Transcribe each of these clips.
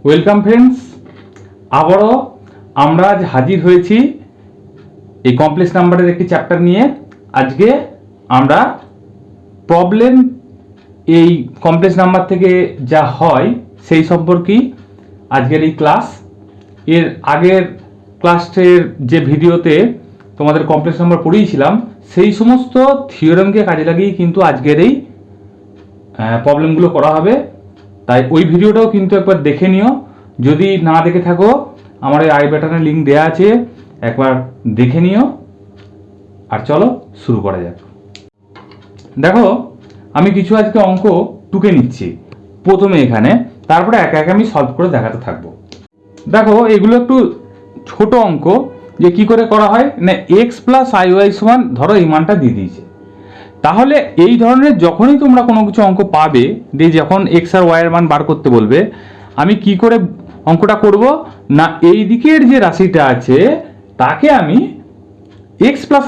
Welcome friends, আবারও আমরা আজ হাজির হয়েছি এই কমপ্লেক্স নাম্বারের একটি চ্যাপ্টার নিয়ে। আজকে আমরা প্রবলেম এই কমপ্লেক্স নাম্বার থেকে যা হয় সেই সম্পর্কেই আজকের এই ক্লাস। এর আগের ক্লাসের যে ভিডিওতে তোমাদের কমপ্লেক্স নাম্বার পড়িয়েছিলাম সেই সমস্ত থিওরেমকে কাজে লাগিয়ে কিন্তু আজকের এই প্রবলেমগুলো করা হবে। তাই ওই ভিডিওটাও কিন্তু একবার দেখে নিও। যদি না দেখে থাকো আমার এই আই বাটনের লিঙ্ক দেওয়া আছে, একবার দেখে নিও। আর চলো শুরু করা যাক। দেখো, আমি কিছু আজকে অঙ্ক টুকে নিচ্ছি প্রথমে এখানে, তারপরে একে একে আমি সলভ করে দেখাতে থাকবো। দেখো, এগুলো একটু ছোট অঙ্ক, যে কি করে করা হয় না, এক্স প্লাস আই ওয়াই সমান ধরো এই মানটা দিয়ে দিয়েছে। তাহলে এই ধরনের যখনই তোমরা কোনো কিছু অঙ্ক পাবে, দিয়ে যখন এক্স আর ওয়াই এর মান বার করতে বলবে, আমি কি করে অঙ্কটা করব না, এই দিকের যে রাশিটা আছে তাকে আমি এক্স প্লাস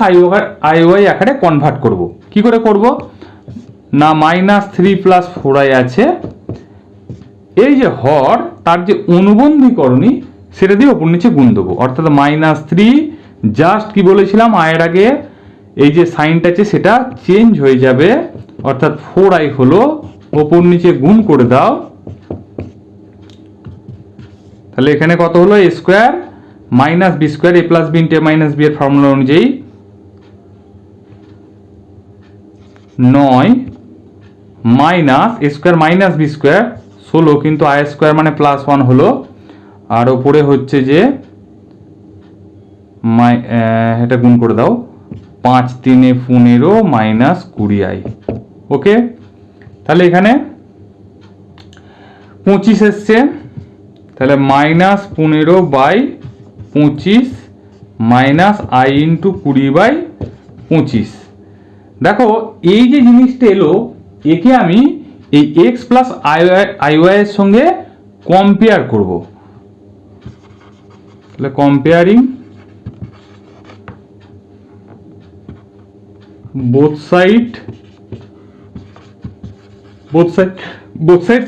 আই ওয়াই আকারে কনভার্ট করব। কি করে করব না, -3 + 4i আছে, এই যে হর তার যে অনুবন্ধীকরণী সেটা দিয়ে ওপর নিচে গুণ দেবো। অর্থাৎ -3 জাস্ট কি বলেছিলাম আয়ের আগে এই যে সাইনটা আছে সেটা চেঞ্জ হয়ে যাবে, অর্থাৎ 4i হলো, ওপর নিচে গুণ করে দাও। তাহলে এখানে কত হলো, a square minus b square, a plus b into a minus b এর ফর্মুলা অনুযায়ী 9 minus a square minus b square 16, কিন্তু আই স্কোয়ার মানে +1 হলো, আর ওপরে হচ্ছে যে এটা গুণ করে দাও, 5 3 15 মাইনাস 20i। ওকে, তাহলে এখানে 25 এসছে, তাহলে -15/25 মাইনাস i ইন্টু 20/25। দেখো, এই যে জিনিসটা এলো, একে আমি এই এক্স প্লাস আই ওয়াই এর সঙ্গে কম্পেয়ার করব। তাহলে কম্পেয়ারিং both sides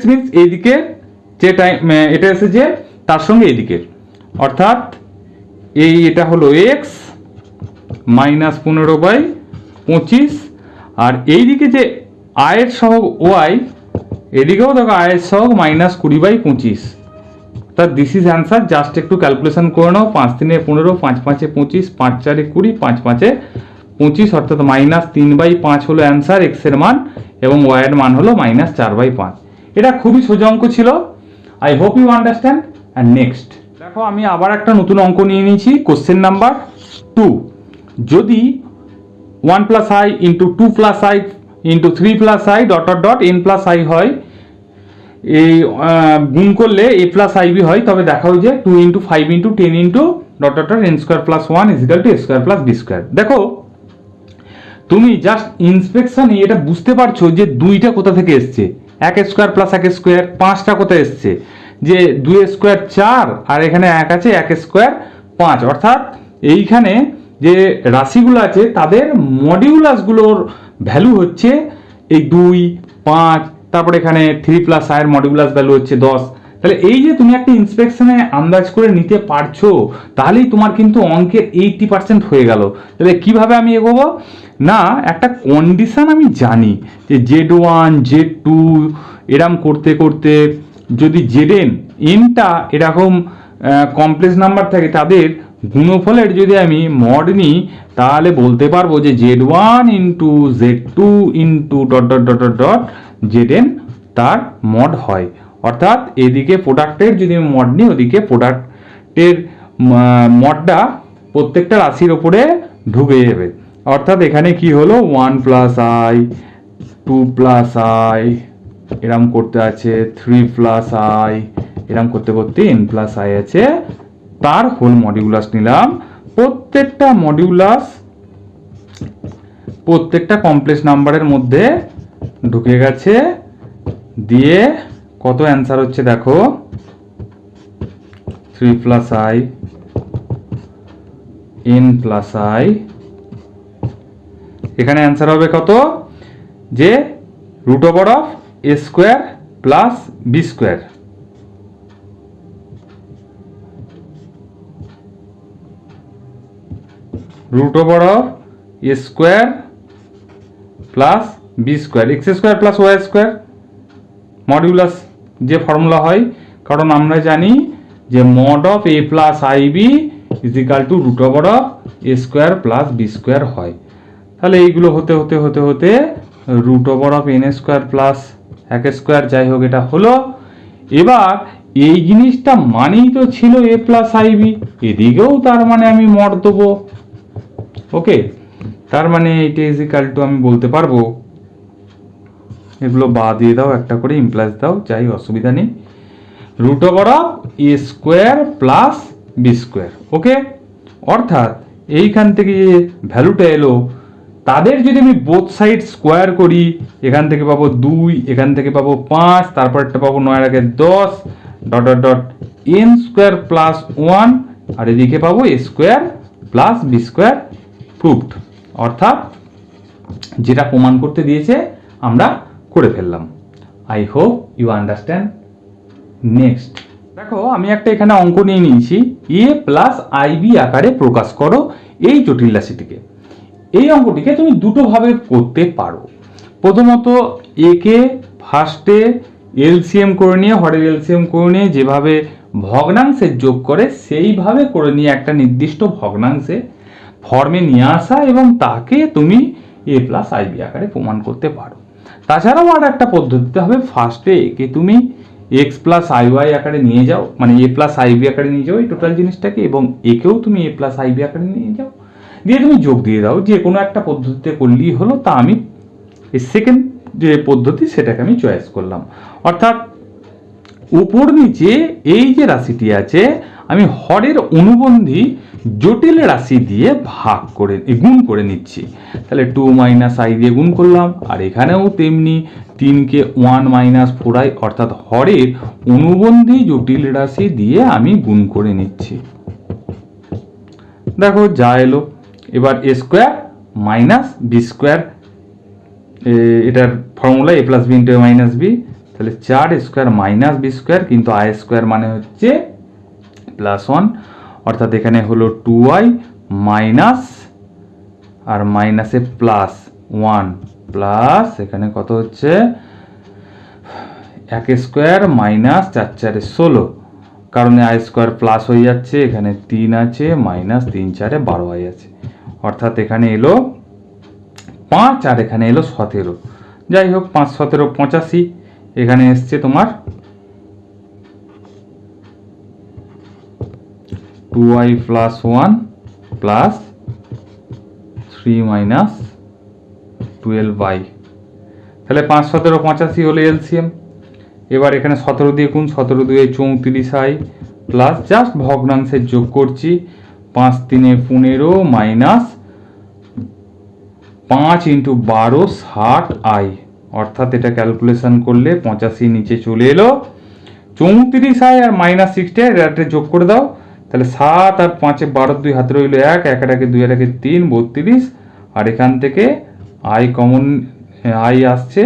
মিন্স এইদিকে যে টাইম এটা এসেছে তার সঙ্গে এইদিকে, অর্থাৎ এটা হলো এক্স -15/25, আর এইদিকে যে আয়ের সহগ ওয়াই, এদিকেও দেখো আয়ের সহগ -20/25। অর্থাৎ দিস ইজ অ্যান্সার। জাস্ট একটু ক্যালকুলেশন করে নাও, 5 3 15, 5 5 25, 5 4 20, 5 5 25, অর্থাৎ -3/5 হলো অ্যান্সার এক্স এর মান, এবং ওয়াই এর মান হলো -4/5। এটা খুবই সোজা অঙ্ক ছিল। I hope you understand. And next দেখো, আমি আবার একটা নতুন অঙ্ক নিয়ে নিয়েছি, কোশ্চেন নাম্বার 2। যদি 1 + i into 2 + i into 3 + i n + i হয়, এই গুণ করলে a প্লাস আইবি হয়, তবে দেখাও যে 2 × 5 × 10 × n² + 1 = a² + b²। দেখো, তুমি জাস্ট ইন্সপেকশন এটা বুঝতে পারছো যে দুইটা কোথা থেকে এসছে, 1² + 1², 5টা কোথায় এসছে, যে 2² 4, আর এখানে 1 আছে 1² 5। অর্থাৎ এইখানে যে রাশিগুলো আছে তাদের মডিউলাসগুলোর ভ্যালু হচ্ছে এই 2 5, তারপরে এখানে 3 + i এর মডিউলাস ভ্যালু হচ্ছে 10। তাহলে এই যে তুমি একটা ইন্সপেকশনে আন্দাজ করে নিতে পারছো, তাহলেই তোমার কিন্তু অঙ্কের 80% হয়ে গেল। তাহলে কিভাবে আমি এগোবো না, একটা কন্ডিশন আমি জানি যে Z1 Z2 এরম করতে করতে যদি Zn nটা এরকম কমপ্লেক্স নাম্বার থাকে, তাদের গুণফলের যদি আমি মড নিই, তাহলে বলতে পারবো যে Z1 × Z2 × ... Zn তার মড হয়। অর্থাৎ এদিকে প্রোডাক্টের যদি আমি মড নিই, ওদিকে প্রোডাক্টের মডটা প্রত্যেকটা রাশির ওপরে ঢুকে যাবে। অর্থাৎ এখানে কি হলো, 1 + i 2 + i এরম করতে আছে, 3 + i এরম করতে করতে n + i আছে, তার হোল মডিউলাস নিলাম। প্রত্যেকটা মডিউলাস প্রত্যেকটা কমপ্লেক্স নাম্বারের মধ্যে ঢুকে গেছে, দিয়ে কত অ্যান্সার হচ্ছে দেখো, 3 + i n + i। এখানে অ্যান্সার হবে কত, যে √a² + b²। Root over of a square plus B square, x square plus y square modulus যে ফর্মুলা হয়, কারণ আমরা জানি যে mod of a plus i b is equal to root over of a square plus B square হয়। তাহলে এইগুলো হতে হতে হতে হতে root over of n square plus এক স্কোয়ার, যাই হোক এটা হলো। এবার এই জিনিসটা মানেই তো ছিল এ প্লাস আই বি, এদিকেও তার মানে আমি মড দেবো। ওকে, তার মানে এটা ইজ ইকাল টু আমি বলতে পারবো, এগুলো বাদ দিয়ে দাও, একটা করে ইমপ্লাস দাও, যাই অসুবিধা নেই, root over of a square plus B square. Okay, অর্থাৎ এইখান থেকে যে ভ্যালুটা এলো তাদের যদি আমি বোথ সাইড স্কোয়ার করি, এখান থেকে পাবো 2, এখান থেকে পাবো 5, তারপরটা পাবো 9 আগে 10 dot dot dot N square plus 1, আর এদিকে পাবো A square plus B square proved. অর্থাৎ যেটা প্রমাণ করতে দিয়েছে আমরা করে ফেললাম। I hope you understand. Next দেখো, আমি একটা এখানে অঙ্ক নিয়ে নিয়েছি, এ প্লাস আই বি আকারে প্রকাশ করো এই জটিল রাশিটিকে। এই অঙ্কটিকে তুমি দুটোভাবে করতে পারো। প্রথমত একে ফার্স্টে এলসিএম করে নিয়ে, হরের এলসিএম করে নিয়ে যেভাবে ভগ্নাংশের যোগ করে সেইভাবে করে নিয়ে একটা নির্দিষ্ট ভগ্নাংশে ফর্মে নিয়ে আসা এবং তাকে তুমি এ প্লাস আই বি আকারে প্রমাণ করতে পারো। তাছাড়াও আর একটা পদ্ধতিতে হবে, ফার্স্টে একে তুমি এক্স প্লাস আই ওয়াই আকারে নিয়ে যাও, মানে এ প্লাস আই বি আকারে নিয়ে যাও এই টোটাল জিনিসটাকে, এবং একেও তুমি এ প্লাস আই বি আকারে নিয়ে যাও, দিয়ে তুমি যোগ দিয়ে দাও। যে কোনো একটা পদ্ধতিতে করলেই হলো। তা আমি এই সেকেন্ড যে পদ্ধতি সেটাকে আমি চয়েস করলাম। অর্থাৎ উপর নিচে এই যে রাশিটি আছে আমি হরের অনুবন্ধী জটিল রাশি দিয়ে ভাগ করে গুণ করে নিচ্ছি। তাহলে 2 মাইনাস আই দিয়ে গুণ করলাম, আর এখানেও তেমনি 3কে 1 মাইনাস 4i, অর্থাৎ হরের অনুবন্ধী জটিল রাশি দিয়ে আমি গুণ করে নিচ্ছি। দেখো যা এলো। এবার এ স্কোয়ার মাইনাস বি স্কোয়ার, এটার formula A plus b into a minus B, তাহলে 4 স্কোয়ার মাইনাস বি স্কোয়ার, কিন্তু আই স্কোয়ার মানে হচ্ছে প্লাস 1, অর্থাৎ এখানে হলো 2i মাইনাস আর মাইনাসে প্লাস 1 প্লাস এখানে কত হচ্ছে 1 স্কোয়ার মাইনাস 4 4 16, কারণে আই স্কোয়ার প্লাস হয়ে যাচ্ছে, এখানে 3 আছে মাইনাস 3 4 12i আছে, অর্থাৎ এখানে এলো 5 আর এখানে এলো 17। যাই হোক 5 17 85, এখানে এসছে তোমার 2i plus 1 plus 3 minus 12i, তাহলে 5 17 85 হলো এলসিএম। এবার এখানে 17 দিয়ে গুণ, 17 দিয়ে 34i প্লাস জাস্ট ভগ্নাংশের যোগ করছি, 5 3 15 মাইনাস 5 ইন্টু 12 60i, অর্থাৎ এটা ক্যালকুলেশন করলে 85 নিচে চলে এলো, 34i আর মাইনাস 60 এটা যোগ করে দাও, তাহলে 7 আর 5 12 2 হাতে রইল 1, 1 আর 1 2 আর 1 3 32, আর এখান থেকে i কমন i আসছে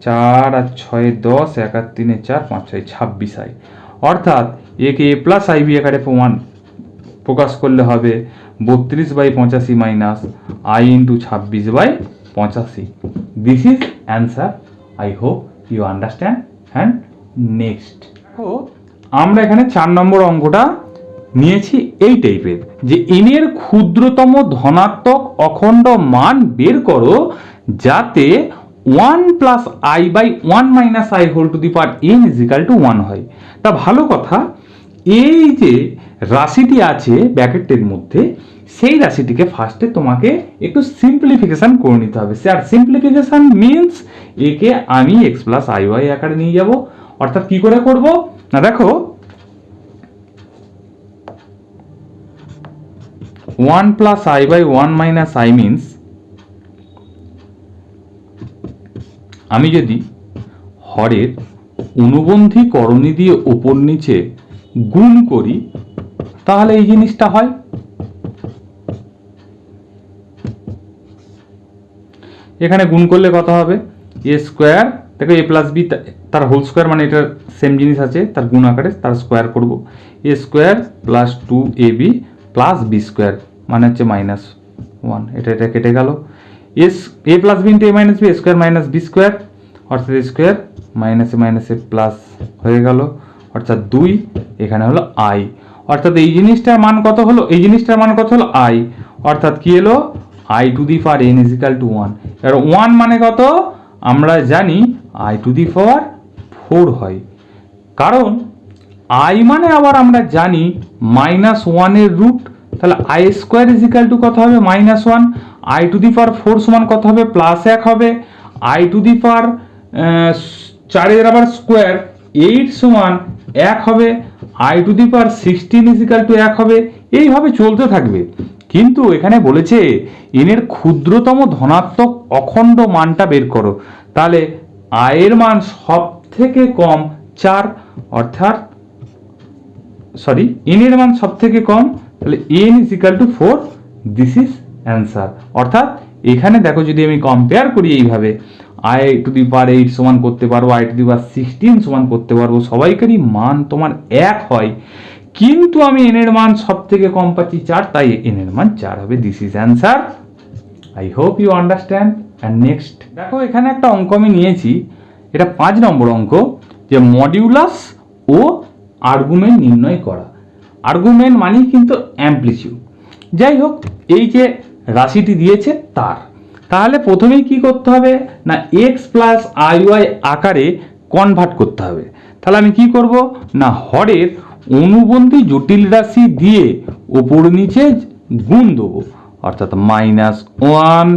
4 আর 6 10, 1 আর 3 4 5 6 26i, অর্থাৎ একে এ প্লাস আই বি আকারে প্রকাশ করলে হবে 32/85 minus i into 26/85। This is answer. I hope you understand. And next দেখো, আমরা এখানে 4 নম্বর অঙ্কটা নিয়েছি এই টাইপের, যে n এর ক্ষুদ্রতম ধনাত্মক অখণ্ড মান বের করো যাতে 1 plus i by 1 minus i whole to the power n is equal to 1 হয়। তা ভালো কথা, এই যে রাশিটি আছে ব্র্যাকেটের মধ্যে, সেই রাশিটিকে ফার্স্টে তোমাকে একটু সিম্পলিফিকেশন করে নিতে হবে। আর সিম্পলিফিকেশন মিনস একে আমি এক্স প্লাস আই ওয়াই আকারে নিয়ে যাব। অর্থাৎ কি করে করব না, দেখো 1 plus i by 1 minus i means আমি যদি হরের অনুবন্ধী করণী দিয়ে ওপর নিচে গুণ করি তাহলে এই জিনিসটা হয়। এখানে গুণ করলে কত হবে, এ স্কোয়ার, দেখো এ প্লাস বি তার হোল স্কোয়ার মানে এটা সেম জিনিস আছে, তার গুণ আকারে তার স্কোয়ার করব, a square plus 2ab plus B square মানে হচ্ছে 1, এটা কেটে গেল। A plus b into a minus b, square minus b square, অর্থাৎ স্কোয়ার মাইনাস এ প্লাস হয়ে গেল, অর্থাৎ 2, এখানে হলো আই, অর্থাৎ এই জিনিসটার মান কত হলো, এই জিনিসটার মান কত হলো আই, অর্থাৎ কি এলো I two the power N is equal to 1। এবার 1 মানে কত, আমরা জানি আই টু দি পাওয়ার 4 হয়, কারণ আই মানে আবার আমরা জানি -1 এর রুট, তাহলে I square is equal two কত হবে -1, আই টু দি পাওয়ার 4 সমান কত হবে +1 হবে, আই টু দি পাওয়ার 4 এর আবার স্কোয়ার 8 সমান 1 হবে, I two the power 16 is equal to 1 হবে, এইভাবে চলতে থাকবে। কিন্তু এখানে বলেছে এন এর ক্ষুদ্রতম ধনাত্মক অখণ্ড মানটা বের করো, তাহলে আয়ের মান সব থেকে কম 4, অর্থাৎ এন এর মান সব থেকে কম, তাহলে N is equal two 4, this is answer. অর্থাৎ এখানে দেখো যদি আমি কম্পেয়ার করি এইভাবে, আই টু দি পাওয়ার 8 সমান করতে পারবো, আই টু দি পাওয়ার 16 সমান করতে পারবো, সবাইকারই মান তোমার 1 হয়, কিন্তু আমি এন এর মান সব থেকে কম পাচ্ছি 4, তাই এন এর মান 4 হবে, this is answer. I hope you understand. And next দেখো এখানে একটা অঙ্ক আমি নিয়েছি, এটা 5 নম্বর অঙ্ক, যে মডিউলাস ও আর্গুমেন্ট নির্ণয় করা। আর্গুমেন্ট মানেই কিন্তু অ্যাম্পলিটিউড। যাই হোক, এই যে রাশিটি দিয়েছে তার, তাহলে প্রথমেই কি করতে হবে না এক্স প্লাস আই ওয়াই আকারে কনভার্ট করতে হবে। তাহলে আমি কি করব না হরের অনুবন্ধী জটিল রাশি দিয়ে ওপর নিচে গুণ দেবো, অর্থাৎ -1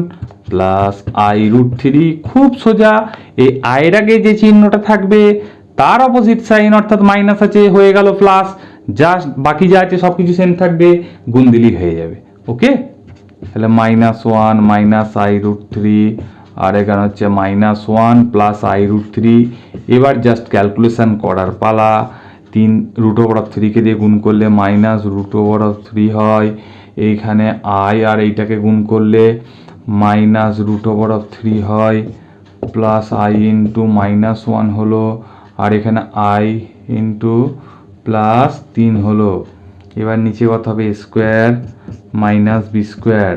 প্লাস i√3। খুব সোজা, এই আয়ের আগে যে চিহ্নটা থাকবে তার অপোজিট সাইন, অর্থাৎ মাইনাস আছে হয়ে গেল প্লাস, জাস্ট বাকি যা আছে সব কিছু সেম থাকবে, গুণ দিলেই হয়ে যাবে। ওকে, তাহলে -1 মাইনাস i√3, আর এখানে হচ্ছে -1 প্লাস i√3। এবার জাস্ট ক্যালকুলেশন করার পালা। 3√3 দিয়ে গুণ করলে -√3 হয়, এইখানে i আর এইটাকে গুণ করলে -√3 হয়, প্লাস i ইন্টু -1 হলো, আর এখানে i ইন্টু প্লাস 3 হলো। এবার নিচে কত হবে স্কোয়ার মাইনাস বি স্কোয়ার,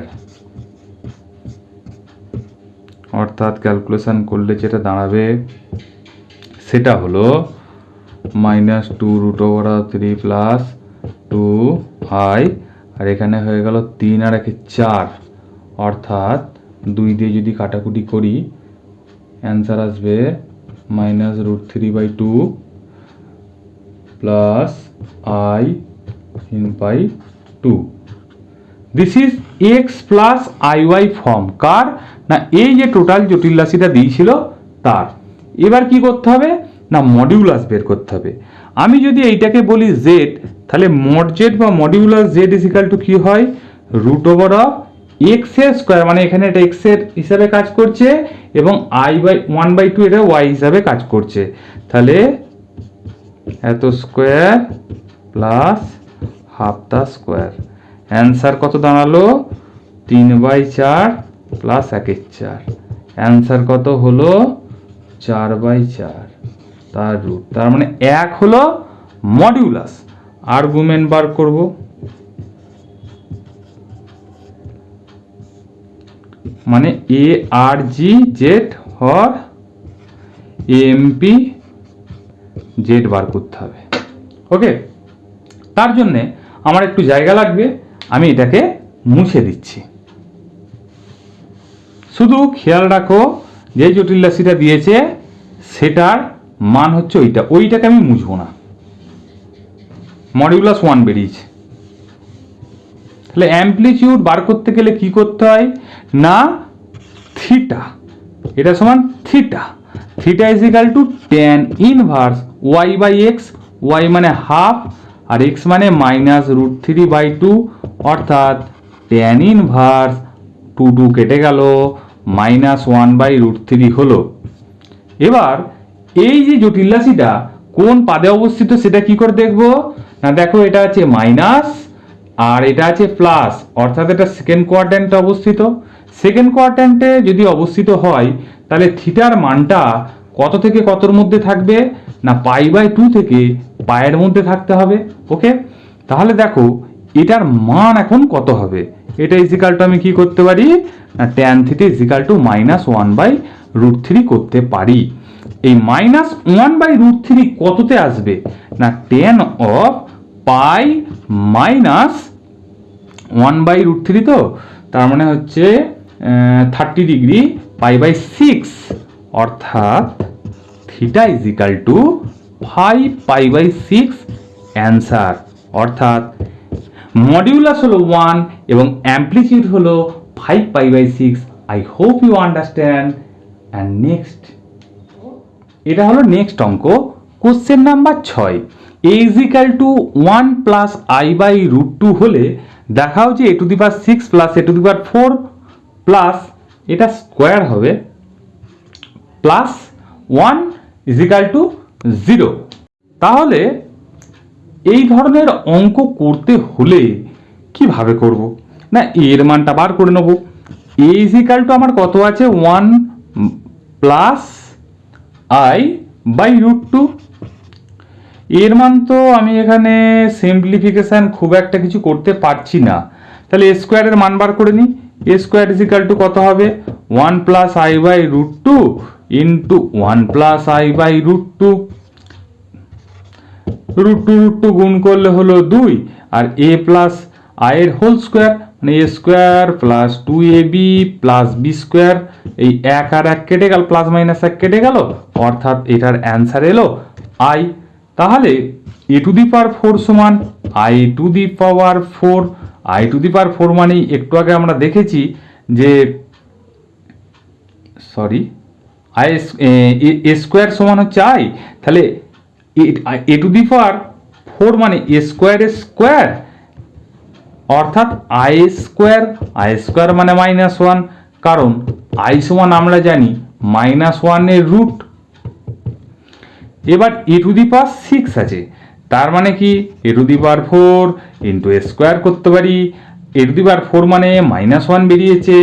অর্থাৎ ক্যালকুলেশন করলে যেটা দাঁড়াবে সেটা হলো -2√3 প্লাস 2i, আর এখানে হয়ে গেল 3 আর 1 4, অর্থাৎ 2 দিয়ে যদি কাটাকুটি করি অ্যান্সার আসবে -√3/2 plus i by 2। This is x plus i y form কার না এই যে টোটাল জটিল রাশিটা দিয়েছিল তার। এবার কি করতে হবে না মডিউলাস বের করতে হবে। আমি যদি এইটাকে বলি জেড, তাহলে মড জেড বা modulus Z is equal two কি হয় √x এর স্কোয়ার, মানে এখানে এটা x এর হিসাবে কাজ করছে এবং i/1/2 এটা y হিসাবে কাজ করছে, তাহলে এত স্কোয়ার প্লাস হাফ দা স্কোয়ার। অ্যান্সার কত দাঁড়ালো 3/4 প্লাস 1/4। অ্যান্সার কত হলো 4/4 তার রুট, তার মানে 1 হলো মডিউলাস। আর্গুমেন্ট বার করব, মানে এ আর জি জেড হর এমপি জেড বার করতে হবে। ওকে, তার জন্যে আমার একটু জায়গা লাগবে, আমি এটাকে মুছে দিচ্ছি। শুধু খেয়াল রাখো যে জটিল রাশিটা দিয়েছে সেটার মান হচ্ছে ওইটাকে আমি মুছবো না, মডিউলাস 1 বেরিয়েছে। তাহলে অ্যাম্পলিটিউড বার করতে গেলে কি করতে হয় না থিটা, এটা সমান theta is equal two tan inverse y/x, y মানে হাফ আর x মানে -√3/2, অর্থাৎ tan ইনভার্স 2 কেটে গেল -1/√3 হলো। এবার এই যে জটিল রাশিটা কোন পাদে অবস্থিত সেটা কি করে দেখবো না দেখো এটা আছে মাইনাস আর এটা আছে প্লাস, অর্থাৎ এটা সেকেন্ড কোয়াড্র্যান্টে অবস্থিত। সেকেন্ড কোয়াড্র্যান্টে যদি অবস্থিত হয় তাহলে থিটার মানটা কত থেকে কতর মধ্যে থাকবে না π/2 থেকে পায়ের মধ্যে থাকতে হবে। ওকে, তাহলে দেখো এটার মান এখন কত হবে? এটা ইজিক্যাল টু আমি কি করতে পারি না ট্যান থিটা ইজিক্যাল টু -1/√3 করতে পারি। এই -1/√3 কততে আসবে না tan অফ পাই -1/√3, তো তার মানে হচ্ছে 30 ডিগ্রি π/6, অর্থাৎ থিটা ইজিক্যাল টু 5 π/6 অ্যান্সার। অর্থাৎ মডিউলাস হলো 1 এবং অ্যামপ্লিটিউড হলো 5 π/6। I hope you understand. And next, এটা হলো নেক্সট অঙ্ক, question number 6। a is equal to 1 plus i/√2 হলে দেখাও যে a⁶ প্লাস a⁴ প্লাস এটা স্কোয়ার হবে প্লাস 1 ইজিক্যাল টু 0। তাহলে এই ধরনের অঙ্ক করতে হলে কিভাবে করব না এর মানটা বার করে নেব। a ইজিক্যাল টু আমার কত আছে 1 প্লাস i/√2। এর মান তো আমি এখানে সিম্পলিফিকেশন খুব একটা কিছু করতে পারছি না, তাহলে a স্কোয়ারের মান বার করে নিই। a স্কোয়ার ইজিক্যাল টু কত হবে 1 plus i/√2 into 1 plus i/√2, √2 গুণ করলে হলো 2, আর a প্লাস i এর হোল স্কোয়ার মানে a square plus 2ab plus b square, এই 1 আর 1 কেটে গেল, প্লাস মাইনাস 1 কেটে গেল, অর্থাৎ এটার অ্যান্সার এলো i। তাহলে a⁴ সমান i⁴, i⁴ মানে একটু আগে আমরা দেখেছি যে a স্কোয়ার সমান হচ্ছে i, তাহলে a⁴ মানে a স্কোয়ারের স্কোয়ার, অর্থাৎ i স্কোয়ার মানে -1, কারণ i সমান আমরা জানি -1 এর রুট। এবার a⁶ আছে, তার মানে কি a⁴ ইন্টু a স্কোয়ার করতে পারি। a⁴ মানে -1 বেরিয়েছে,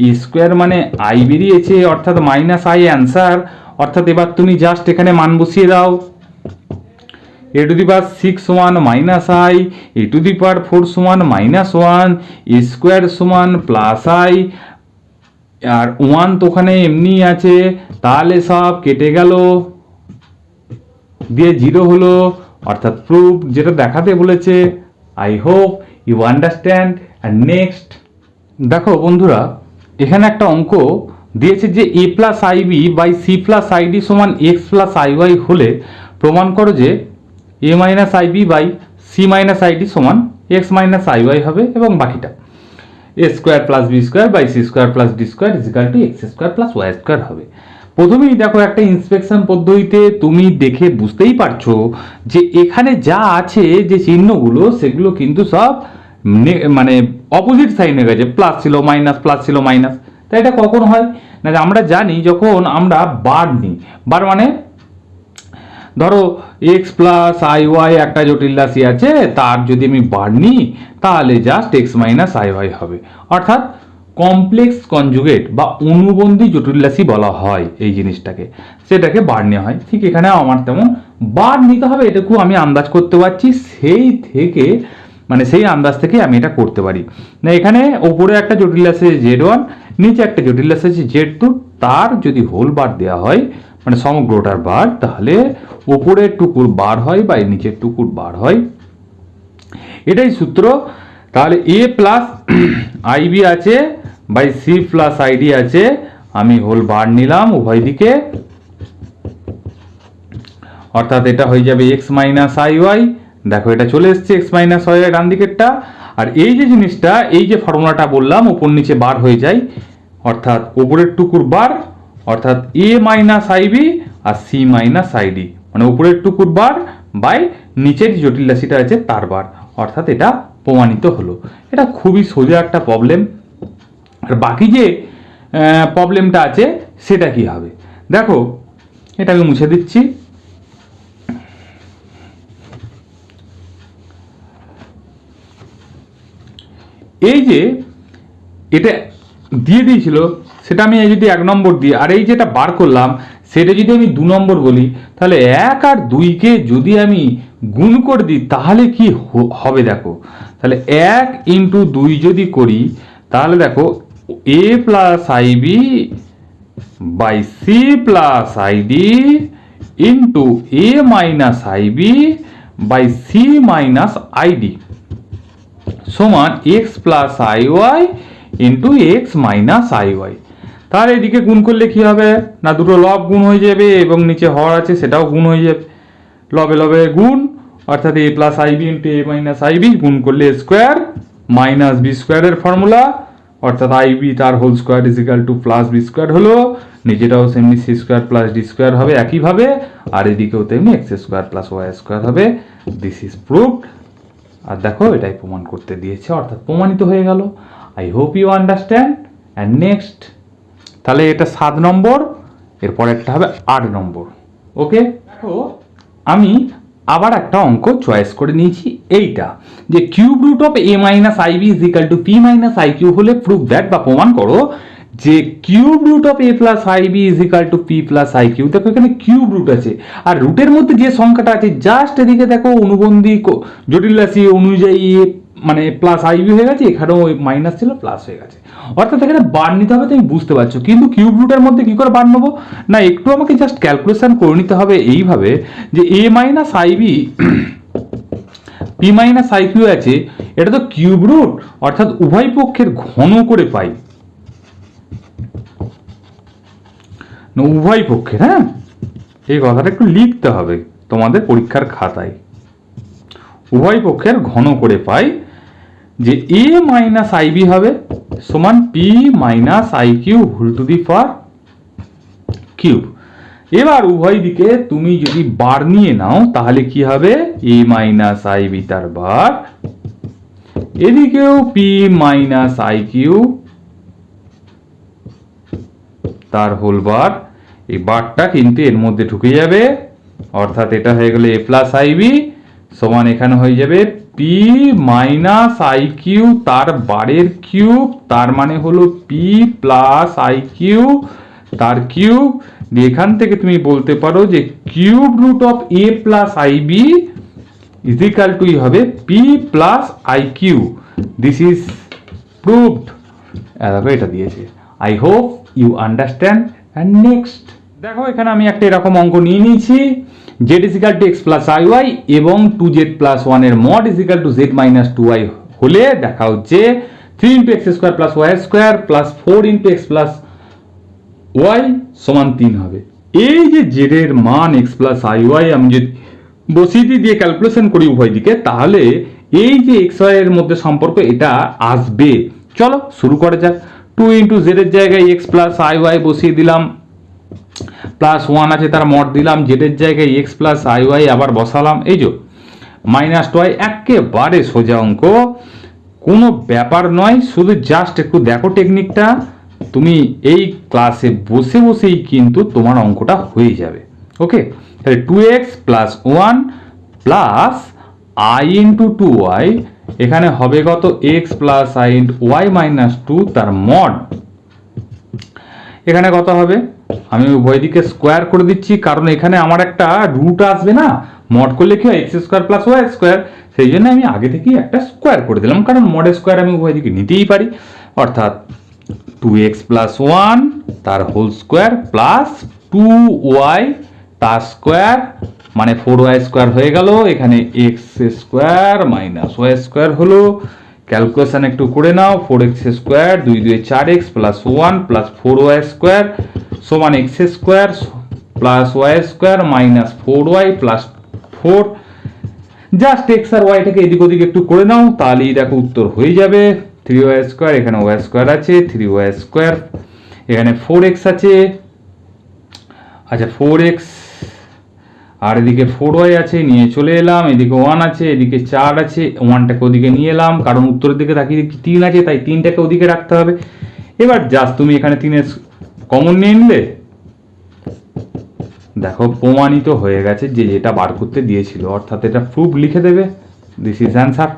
e স্কোয়ার মানে i বেরিয়েছে, অর্থাৎ -i অ্যান্সার। অর্থাৎ এবার তুমি জাস্ট এখানে মান বসিয়ে দাও, a⁶ সমান -i, a⁴ সমান -1, e স্কোয়ার সমান +i, আর 1 তো ওখানে এমনি আছে, তাহলে সব কেটে গেল দিয়ে 0 হলো, অর্থাৎ প্রুফ যেটা দেখাতে বলেছে। I hope you understand. And next দেখো বন্ধুরা, এখানে একটা অঙ্ক দিয়েছে যে a plus i b by c plus i d সমান এক্স প্লাস আইওয়াই হলে প্রমাণ করো যে a minus i b by c minus i d সমান এক্স মাইনাস আইওয়াই হবে, এবং বাকিটা a square plus B square by c square plus d square is equal to x square plus y square হবে। প্রথমেই দেখো একটা ইন্সপেকশন পদ্ধতিতে তুমি দেখে বুঝতেই পারছো যে এখানে যা আছে যে চিহ্নগুলো সেগুলো কিন্তু সব মানে অপোজিট সাইনে গেছে, প্লাস ছিল মাইনাস, প্লাস ছিল মাইনাস। তাই এটা কখন হয় না আমরা জানি যখন আমরা বার নিই, বার মানে ধরো এক্স প্লাস আই ওয়াই একটা জটিল রাশি আছে, তার যদি আমি বার নিই তাহলে just x minus i y হবে, অর্থাৎ কমপ্লেক্স কনজুগেট বা অনুবন্ধী জটিল রাশি বলা হয় এই জিনিসটাকে, সেটাকে বার নেওয়া হয়। ঠিক এখানে আমার তেমন বার নিতে হবে এটুকু আমি আন্দাজ করতে পারছি, সেই আন্দাজ থেকে আমি এটা করতে পারি। না এখানে ওপরে একটা জটিল রাশি z1, নিচে একটা জটিল রাশি z2, তার যদি হোল বার দেওয়া হয় মানে সমগ্রটার বার, তাহলে ওপরের টুকুর বার হয় বা নিচের টুকুর বার হয়, এটাই সূত্র। তাহলে a প্লাস আইবি আছে বাই সি প্লাস আইডি আছে, আমি হোল বার নিলাম উভয় দিকে, অর্থাৎ এটা হয়ে যাবে এক্স মাইনাস আই ওয়াই। দেখো এটা চলে এসছে এক্স মাইনাস আই ওয়াই ডান দিকেরটা, আর এই যে জিনিসটা, এই যে ফর্মুলাটা বললাম উপর নিচে বার হয়ে যায়, অর্থাৎ উপরের টুকুর বার অর্থাৎ a মাইনাস আইবি আর সি মাইনাস আইডি, মানে উপরের টুকুর বার বাই নিচের জটিল রাশিটা আছে তার বার, অর্থাৎ এটা প্রমাণিত হলো। এটা খুবই সোজা একটা প্রবলেম। আর বাকি যে প্রবলেমটা আছে সেটা কি হবে দেখো, এটা আমি মুছে দিচ্ছি। এই যে এটা দিয়ে দিয়েছিল সেটা আমি যদি 1 নম্বর দিই, আর এই যেটা বার করলাম সেটা যদি আমি 2 নম্বর বলি, তাহলে 1 আর 2কে যদি আমি গুণ করে দিই তাহলে কি হবে দেখো, তাহলে 1 ইন্টু 2 যদি করি তাহলে দেখো a plus i b by c plus i d into a minus i b by c minus i d সমান x plus i y into x minus i y. তাহলে এদিকে গুণ করলে কি হবে না, দুটো লব গুণ হয়ে যাবে এবং নিচে হর আছে সেটাও গুণ হয়ে যাবে, লবে লবে গুণ, অর্থাৎ a plus i b into a minus i b গুণ করলে স্কোয়ার মাইনাস বি স্কোয়ারের ফর্মুলা, অর্থাৎ আইবি তার whole square is equal to plus B square হলো, নিচেটাও সেমনি c square plus d square হবে একইভাবে, আর এদিকেও তেমনি x square plus y square হবে। This is proved. আর দেখো এটাই প্রমাণ করতে দিয়েছে, অর্থাৎ প্রমাণিত হয়ে গেল। I hope you understand. And next, তাহলে এটা 7 নম্বর, এরপর একটা হবে 8 নম্বর। ওকে, দেখো আমি আবার একটা অঙ্ক চয়েস করে নিয়েছি, এইটা যে cube root of a minus i b is equal to p minus i q হলে প্রুভ দ্যাট, বা প্রমাণ করো যে cube root of a plus i b is equal to p plus i q. দেখো এখানে কিউব রুট আছে, আর রুটের মধ্যে যে সংখ্যাটা আছে জাস্ট এদিকে দেখো অনুবন্ধী জটিল রাশি অনুযায়ী মানে প্লাস আইবি হয়ে গেছে, এখানেও ওই মাইনাস ছিল প্লাস হয়ে গেছে, অর্থাৎ এখানে বার নিতে হবে, তুমি বুঝতে পারছো। কিন্তু কিউব রুটের মধ্যে কি করে বার নেবো না, একটু আমাকে জাস্ট ক্যালকুলেশন করে নিতে হবে এইভাবে যে a minus i b p minus i q আছে, এটা তো কিউব রুট, অর্থাৎ উভয় পক্ষের ঘন করে পাই, উভয় পক্ষের, হ্যাঁ এই কথাটা একটু লিখতে হবে তোমাদের পরীক্ষার খাতায়, উভয় পক্ষের ঘন করে পাই যে এ মাইনাস আইবি হবে সমান p minus i q whole to the power cube. এবার উভয় দিকে তুমি যদি বার নিয়ে নাও তাহলে কি হবে, এ মাইনাস আইবি তার বার, এদিকেও পি মাইনাস আই কিউ তার হোল বার, এই বারটা কিন্তু এর মধ্যে ঢুকে যাবে, অর্থাৎ এটা হয়ে গেল এ প্লাস আইবি সমান এখানে হয়ে যাবে পি মাইনাস আই কিউ তার বারের কিউব, তার মানে হলো পি প্লাস আই কিউ তার কিউব। এখান থেকে তুমি বলতে পারো যে cube root of a plus i b is equal to হবে p plus i q. This is proved. এটা দিয়েছে। I hope you understand. And next দেখো এখানে আমি একটা এরকম অঙ্ক নিয়ে নিয়েছি, z is equal to x plus i y এবং 2z প্লাস 1 এর mod is equal to z minus 2y হলে দেখা হচ্ছে 3 into x square plus y square plus 4 into x plus y সমান 3 হবে। এই যে জেড এর মান এক্স প্লাস আই ওয়াই আমি যদি বসিয়ে দিয়ে ক্যালকুলেশন করি উভয় দিকে, তাহলে এই যে এক্স ওয়াই এর মধ্যে সম্পর্ক এটা আসবে। চলো শুরু করা যাক। 2 ইন্টু জেড এর জায়গায় এক্স প্লাস আই ওয়াই বসিয়ে দিলাম, প্লাস 1 আছে তার মড দিলাম, জেডের জায়গায় এক্স প্লাস আই ওয়াই আবার বসালাম, এই যে মাইনাস 2y, একেবারে সোজা অঙ্ক, কোনো ব্যাপার নয়, শুধু জাস্ট একটু দেখো টেকনিকটা, তুমি এই ক্লাসে বসে বসেই কিন্তু তোমার অঙ্কটা হয়ে যাবে। ওকে, তাহলে 2x plus 1 plus i into 2y, এখানে হবে কত x plus i into y minus 2 তার মড, এখানে কত হবে আমি উভয় দিকে স্কোয়ার করে দিচ্ছি, কারণ এখানে আমার একটা রুট আসবে না, মড করলে কি হয় x square plus y square, সেই জন্য আমি আগে থেকেই একটা স্কোয়ার করে দিলাম, কারণ মডের স্কোয়ার আমি উভয় দিকে নিতেই পারি, অর্থাৎ 2x প্লাস 1 তার হোল স্কোয়ার প্লাস 2y তার স্কোয়ার মানে 4y স্কোয়ার হয়ে গেল, এখানে x square minus y square হলো, ক্যালকুলেশন একটু করে নাও, 4x square 2 2 4x plus 1 plus 4y square সমান x square plus y square minus 4y plus 4, just x আর ওয়াইটাকে এদিক ওদিক একটু করে নাও, তাহলেই দেখো উত্তর হয়ে যাবে 3y স্কোয়ার, এখানে ওয়াই স্কোয়ার আছে 3y স্কোয়ার, এখানে 4x আছে, আচ্ছা 4x আর এদিকে 4y আছে, নিয়ে চলে এলাম, এদিকে 1 আছে, এদিকে 4 আছে, 1টাকে ওদিকে নিয়ে এলাম, কারণ উত্তরের দিকে তাকিয়ে দেখি 3 আছে, তাই 3টাকে ওদিকে রাখতে হবে। এবার জাস্ট তুমি এখানে 3 কমন নিয়ে নিলে, দেখো প্রমাণিত হয়ে গেছে যে যেটা বার করতে দিয়েছিল, অর্থাৎ এটা প্রুফ লিখে দেবে, দিস ইজ অ্যান্সার।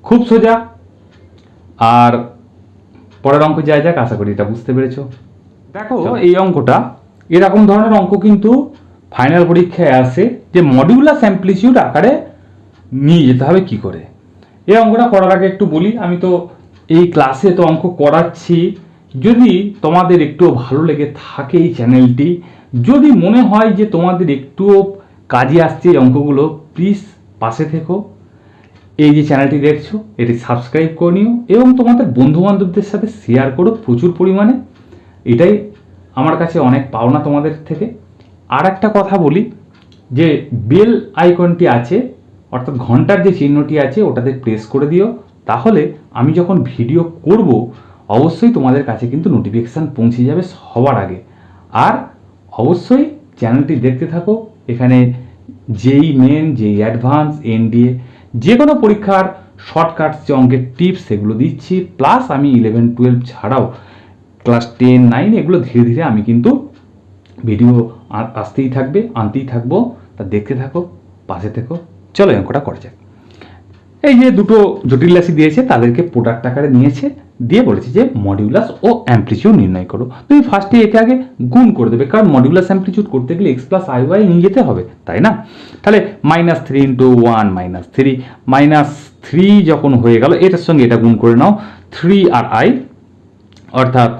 খুব সোজা। আর পরের অঙ্ক যাই যাক, আশা করি এটা বুঝতে পেরেছো। দেখো এই অঙ্কটা, এরকম ধরনের অঙ্ক কিন্তু ফাইনাল পরীক্ষায় আসে, যে মডিউলাস অ্যামপ্লিটিউড আকারে নিয়ে যেতে হবে কি করে। এই অঙ্কটা করার আগে একটু বলি, আমি তো এই ক্লাসে তো অঙ্ক করাচ্ছি, যদি তোমাদের একটু ভালো লেগে থাকে এই চ্যানেলটি, যদি মনে হয় যে তোমাদের একটুও কাজে আসছে এই অঙ্কগুলো, প্লিজ পাশে থেকো, এই যে চ্যানেলটি দেখছো এটি সাবস্ক্রাইব করে নিও এবং তোমাদের বন্ধুবান্ধবদের সাথে শেয়ার করো প্রচুর পরিমাণে, এটাই আমার কাছে অনেক পাওনা তোমাদের থেকে। আর একটা কথা বলি, যে বেল আইকনটি আছে অর্থাৎ ঘন্টার যে চিহ্নটি আছে ওটাতে প্রেস করে দিও, তাহলে আমি যখন ভিডিও করব অবশ্যই তোমাদের কাছে কিন্তু নোটিফিকেশান পৌঁছে যাবে সবার আগে। আর অবশ্যই চ্যানেলটি দেখতে থাকো, এখানে যেই মেন, যেই অ্যাডভান্স, এনডিএ যে কোনো পরীক্ষার শর্টকাটস যে অঙ্কের টিপস সেগুলো দিচ্ছি, প্লাস আমি 11-12 ছাড়াও ক্লাস 10-9 এগুলো ধীরে ধীরে আমি কিন্তু ভিডিও আসতেই থাকবে, আনতেই থাকবো, তা দেখতে থাকো, পাশে থেকো। চলো অঙ্কটা করা যাক। এই যে দুটো জটিল রাশি দিয়েছে তাদেরকে প্রোডাক্ট আকারে নিয়েছে, দিয়ে বলেছে যে মডিউলাস ও অ্যাম্পলিটিউড নির্ণয় করো। তুমি ফার্স্টে একে আগে গুণ করে দেবে, কারণ মডিউলাস অ্যাম্পলিটিউড করতে গেলে এক্স প্লাস আই ওয়াই নিয়ে যেতে হবে, তাই না? তাহলে -3 × 1 -3, -3 যখন হয়ে গেল এটার সঙ্গে এটা গুণ করে নাও, 3 আর i অর্থাৎ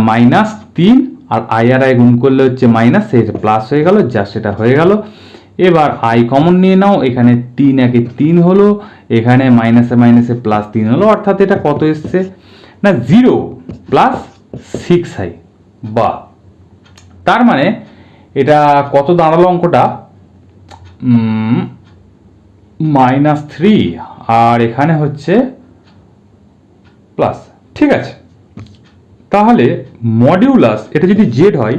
-3, আর আই আর আই গুণ করলে হচ্ছে মাইনাস, সেটা প্লাস হয়ে গেল, জাস্ট এটা হয়ে গেল। এবার আই কমন নিয়ে নাও, এখানে 3 একে 3 হলো, এখানে মাইনাসে মাইনাসে +3 হলো, অর্থাৎ এটা কত এসছে না 0 + 6i, বা তার মানে এটা কত দাঁড়ালো অঙ্কটা, -3 আর এখানে হচ্ছে প্লাস, ঠিক আছে। তাহলে মডিউলাস এটা যদি জেড হয়,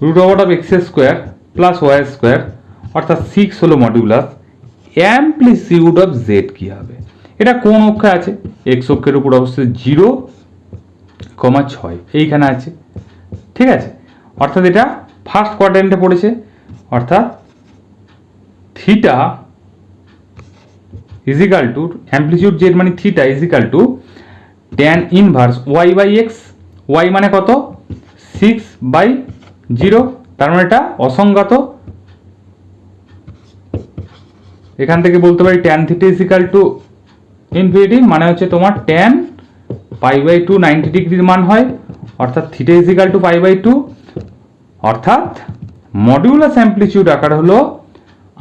√(x² + y² অর্থাৎ 6 হলো মডিউলাস, অ্যাম্পলিটিউড অফ জেড কি হবে? এটা কোন অক্ষে আছে? এক্স অক্ষের উপর অবশ্যই 0,6 এইখানে আছে, ঠিক আছে। অর্থাৎ এটা ফার্স্ট কোয়াড্রেন্টে পড়েছে, অর্থাৎ theta is equal to amplitude z মানে theta is equal to tan inverse y/x, y মানে কত 6/0, তার মানে এটা অসংজ্ঞাত। এখান থেকে বলতে পারি tan theta is equal to infinity, মানে হচ্ছে তোমার tan π/2 90 ডিগ্রির মান হয়, অর্থাৎ থিটা ইজিক্যাল টু π/2, অর্থাৎ মডিউলাস অ্যাম্পলিটিউড আকার হলো,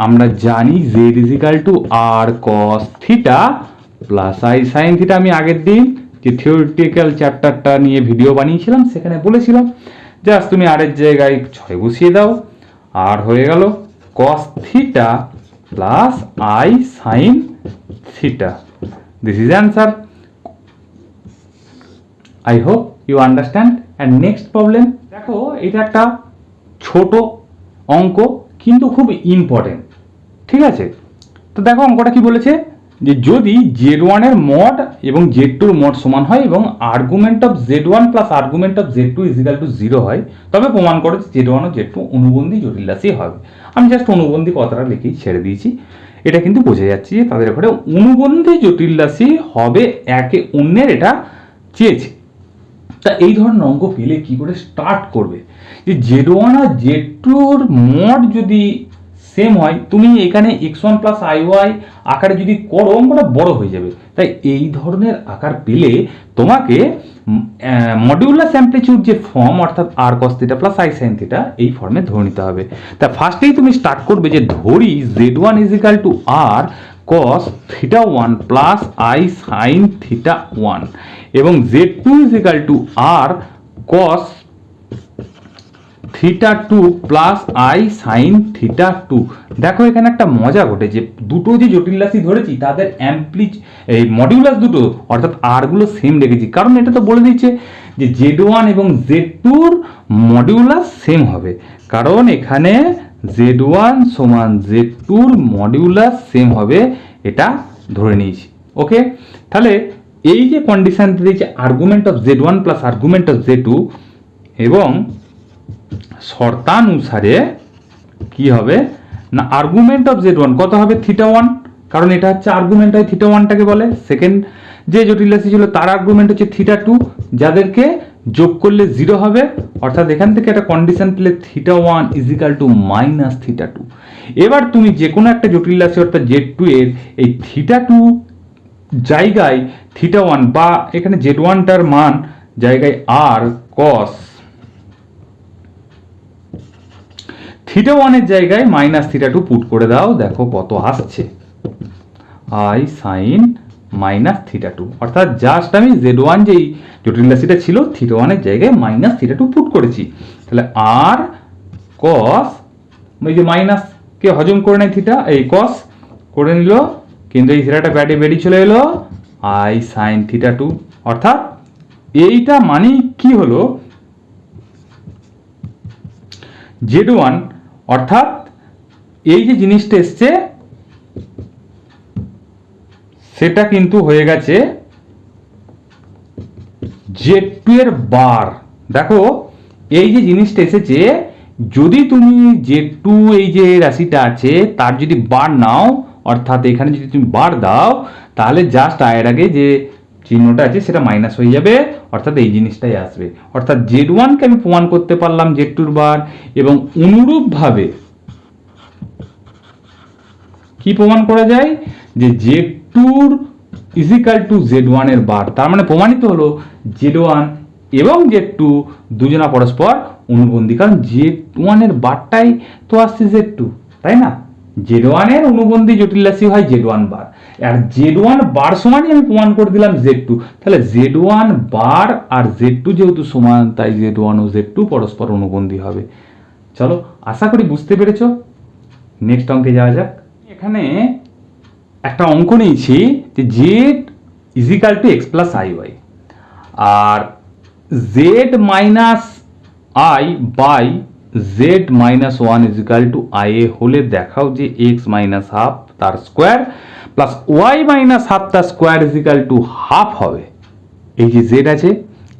আমরা জানি z is equal to r cos theta plus i sin theta. আমি আগের দিন যে থিওরিটিক্যাল চ্যাপ্টারটা নিয়ে ভিডিও বানিয়েছিলাম সেখানে বলেছিলাম, জাস্ট তুমি আর এর জায়গায় 6 বসিয়ে দাও, আর হয়ে গেল cos theta plus i sin theta. This is answer. I hope you understand. And next problem দেখো, এটা একটা ছোট অঙ্ক কিন্তু খুব ইম্পর্টেন্ট, ঠিক আছে। তো দেখো অঙ্কটা কি বলেছে, যে যদি z1 এর মড এবং z2 এর মড সমান হয় এবং আর্গুমেন্ট অফ z1 প্লাস argument of z2 is equal to 0 হয়, তবে প্রমাণ করে যে z1 ও z2 অনুবন্ধী জটিল রাশি হবে। আমি জাস্ট অনুবন্ধী কথাটা লিখেই ছেড়ে দিয়েছি, এটা কিন্তু বোঝা যাচ্ছে যে তাদের ঘরে অনুবন্ধী জটিল রাশি হবে একে অন্যের, এটা চেয়েছে। তা এই ধরনের অঙ্ক পেলে কি করে স্টার্ট করবে, যে z1 আর z2 মড যদি সেম হয়, তুমি এখানে x1 প্লাস iy আকারে যদি করো অঙ্কটা বড় হয়ে যাবে। তাই এই ধরনের আকার পেলে তোমাকে মডিউলাস অ্যাম্পলিটিউড যে ফর্ম অর্থাৎ r cos theta plus i sin theta এই ফর্মে ধরে নিতে হবে। তা ফার্স্টেই তুমি স্টার্ট করবে যে ধরি z1 is equal to r cos theta 1 plus i sin theta 1 এবং z2 is equal to r cos theta 2 plus i sin theta 2। দেখো এখানে একটা মজা ঘটেছে, দুটো যে জটিল রাশি ধরেছি তাদের এই মডিউলাস দুটো অর্থাৎ আর গুলো সেম রেখেছি, কারণ এটা তো বলে দিচ্ছে যে z1 এবং z2 মডিউলাস সেম হবে, কারণ এখানে z1 সমান z2 মডিউলাস সেম হবে, এটা ধরে নিয়েছি। ওকে, তাহলে এই যে কন্ডিশন দিয়েছে আর্গুমেন্ট অফ z1 প্লাস আর্গুমেন্ট অফ z2 এবং শর্তানুসারে কি হবে না আর্গুমেন্ট অফ z1 কত হবে থিটা 1, কারণ এটা হচ্ছে আর্গুমেন্ট হয় থিটা 1টাকে বলে। সেকেন্ড যে জটিল রাশি ছিল তার আর্গুমেন্ট হচ্ছে থিটা 2, যাদেরকে যোগ করলে 0 হবে, অর্থাৎ এখান থেকে একটা কন্ডিশন পেলে theta 1 is equal to minus theta 2। এবার তুমি যে কোনো একটা জটিল রাশি অর্থাৎ Z2 এর এই θ2 জায়গায় θ1 বা এখানে Z1টার মান জায়গায় r cos θ1 এর জায়গায় -θ2 পুট করে দাও, দেখো কত আসছে, I sin -θ2। অর্থাৎ জাস্ট আমি Z1 যেই জটিল রাশিটা ছিল θ1 এর জায়গায় -θ2 পুট করেছি, তাহলে r cos, ওই যে মাইনাস কে হজম করে নেয় থিটা, এই cos করে নিল, কিন্তু এই থিটাটা ব্যাটে বেরিয়ে চলে এলো I sin θ2। অর্থাৎ এইটা মানে কি হলো, Z1 অর্থাৎ এই যে জিনিসটা এসছে সেটা কিন্তু হয়ে গেছে Z2 এর বার। দেখো এই যে জিনিসটা এসেছে, যদি তুমি Z2 এই যে রাশিটা আছে তার যদি বার নাও, অর্থাৎ এখানে যদি তুমি বার দাও, তাহলে জাস্ট আয়ের আগে যে চিহ্নটা আছে সেটা মাইনাস হয়ে যাবে, অর্থাৎ এই জিনিসটাই আসবে। অর্থাৎ Z1 কে আমি প্রমাণ করতে পারলাম Z2 এর বার, এবং অনুরূপভাবে কি প্রমাণ করা যায় যে Z2 ইজিক্যাল টু Z1 এর বার। তার মানে প্রমাণিত হলো Z1 এবং Z2 দুজনা পরস্পর অনুবন্ধী, কারণ Z1 এর বারটাই তো আসছে Z2, তাই না? Z1 এর অনুবন্ধী জটিল রাশি হয় Z1 বার, আর Z1 বার সমানই আমি প্রমাণ করে দিলাম Z2, তাহলে Z1 বার আর Z2 যেহেতু সমান, তাই Z1 ও Z2 পরস্পর অনুবন্ধী হবে। চলো, আশা করি বুঝতে পেরেছো। নেক্সট অঙ্কে যাওয়া যাক। এখানে একটা অঙ্ক নিয়েছি যে z is equal to x plus i y, আর z minus i by z minus one is equal to i a হলে দেখাও যে এক্স মাইনাস হাফ তার square plus y minus half তার স্কোয়ার ইজিক্যাল টু হাফ হবে। এই যে জেড আছে,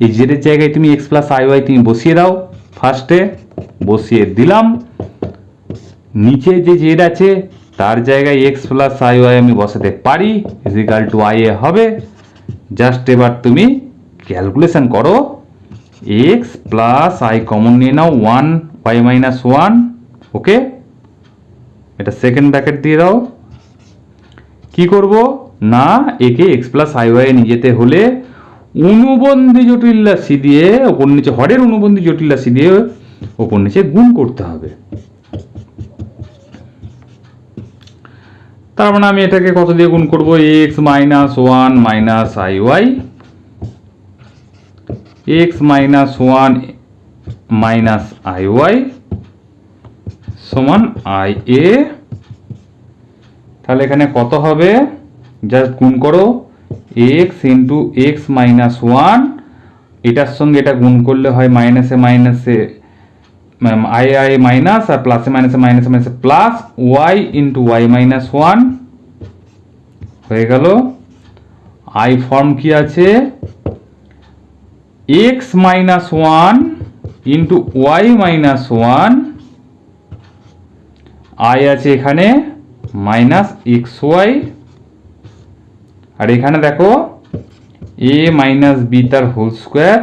এই জেডের জায়গায় তুমি এক্স প্লাস আই ওয়াই তুমি বসিয়ে দাও, ফার্স্টে বসিয়ে দিলাম, নিচে যে জেড আছে তার জায়গায় এক্স প্লাস আই ওয়াই আমি বসাতে পারি, ইজিক্যাল টু আই এ হবে। জাস্ট এবার তুমি ক্যালকুলেশন করো, এক্স প্লাস আই কমন নিয়ে নাও, ওয়ান ওয়াই মাইনাস ওয়ান, ওকে, এটা সেকেন্ড ব্র্যাকেট দিয়ে দাও। কি করব না, একে এক্স প্লাস আই ওয়াই নিয়ে যেতে হলে অনুবন্ধী জটিল রাশি দিয়ে ওপর নিচে, হরের অনুবন্ধী জটিল রাশি দিয়ে ওপর নিচে গুণ করতে হবে। তার মানে আমি এটাকে কত দিয়ে গুণ করব, x minus one minus i y, x minus one minus i y সমান আই এ। তাহলে এখানে কত হবে, জাস্ট গুণ করো, x into x minus one, এটার সঙ্গে এটা গুণ করলে হয় মাইনাসে মাইনাসে আই আই মাইনাস, আর প্লাসে মাইনাসে মাইনাসে মাইনাসে plus y into y minus one হয়ে গেল। আই ফর্ম কি আছে, x minus one into y minus one, i আছে এখানে মাইনাস এক্স ওয়াই, আর এখানে দেখো এ মাইনাস বি তার হোল স্কোয়ার,